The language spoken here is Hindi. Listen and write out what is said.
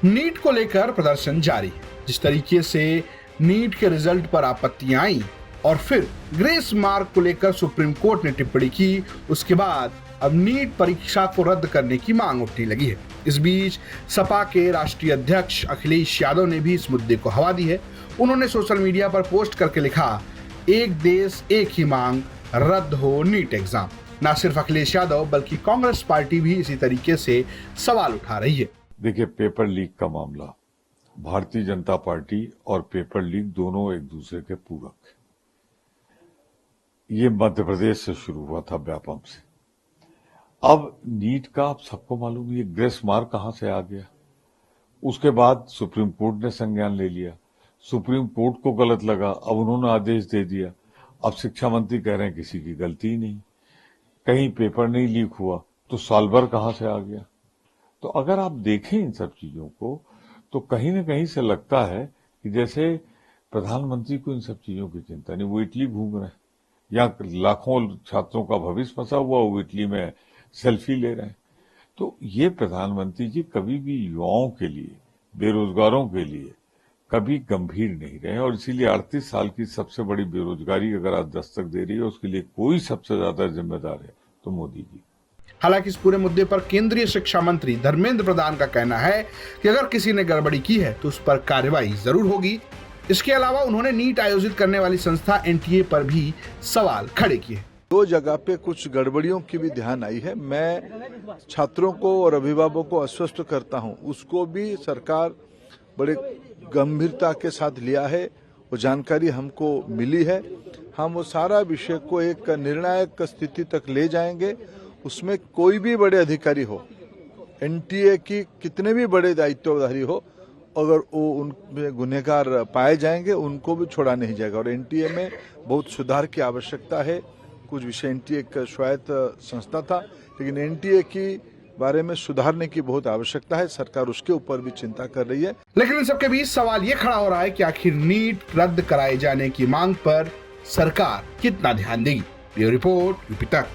नीट को लेकर प्रदर्शन जारी है। जिस तरीके से नीट के रिजल्ट पर आपत्तियां आई और फिर ग्रेस मार्क को लेकर सुप्रीम कोर्ट ने टिप्पणी की, उसके बाद अब नीट परीक्षा को रद्द करने की मांग उठने लगी है। इस बीच सपा के राष्ट्रीय अध्यक्ष अखिलेश यादव ने भी इस मुद्दे को हवा दी है। उन्होंने सोशल मीडिया पर पोस्ट करके लिखा, एक देश एक ही मांग, रद्द हो नीट एग्जाम। न सिर्फ अखिलेश यादव बल्कि कांग्रेस पार्टी भी इसी तरीके से सवाल उठा रही है। देखिए, पेपर लीक का मामला, भारतीय जनता पार्टी और पेपर लीक दोनों एक दूसरे के पूरक हैं। ये मध्य प्रदेश से शुरू हुआ था व्यापम से। अब नीट का आप सबको मालूम है, ग्रेस मार्क कहां से आ गया। उसके बाद सुप्रीम कोर्ट ने संज्ञान ले लिया। सुप्रीम कोर्ट को गलत लगा, अब उन्होंने आदेश दे दिया। अब शिक्षा मंत्री कह रहे हैं किसी की गलती ही नहीं, कहीं पेपर नहीं लीक हुआ, तो साल भर कहां से आ गया। तो अगर आप देखें इन सब चीजों को तो कहीं ना कहीं से लगता है कि जैसे प्रधानमंत्री को इन सब चीजों की चिंता नहीं, वो इटली घूम रहे हैं, या लाखों छात्रों का भविष्य फंसा हुआ, वो इटली में सेल्फी ले रहे हैं। तो ये प्रधानमंत्री जी कभी भी युवाओं के लिए, बेरोजगारों के लिए कभी गंभीर नहीं रहे, और इसीलिए 38 साल की सबसे बड़ी बेरोजगारी अगर आज दस्तक दे रही है, उसके लिए कोई सबसे ज्यादा जिम्मेदार है तो मोदी जी। हालांकि इस पूरे मुद्दे पर केंद्रीय शिक्षा मंत्री धर्मेंद्र प्रधान का कहना है कि अगर किसी ने गड़बड़ी की है तो उस पर कार्रवाई जरूर होगी। इसके अलावा उन्होंने नीट आयोजित करने वाली संस्था एनटीए पर भी सवाल खड़े किए। दो जगह पे कुछ गड़बड़ियों की भी ध्यान आई है। मैं छात्रों को और अभिभावकों को आश्वस्त करता हूं, उसको भी सरकार बड़े गंभीरता के साथ लिया है। वो जानकारी हमको मिली है, हम वो सारा विषय को एक निर्णायक स्थिति तक ले जाएंगे। उसमें कोई भी बड़े अधिकारी हो, एनटीए की कितने भी बड़े दायित्वधारी हो, अगर वो उनमें गुनहगार पाए जाएंगे उनको भी छोड़ा नहीं जाएगा। और एनटीए में बहुत सुधार की आवश्यकता है। कुछ विषय, एनटीए एक स्वायत्त संस्था था, लेकिन एनटीए की बारे में सुधारने की बहुत आवश्यकता है। सरकार उसके ऊपर भी चिंता कर रही है। लेकिन इन सबके बीच सवाल ये खड़ा हो रहा है कि आखिर नीट रद्द कराए जाने की मांग पर सरकार कितना ध्यान देगी। ब्यूरो रिपोर्ट, यूपी तक।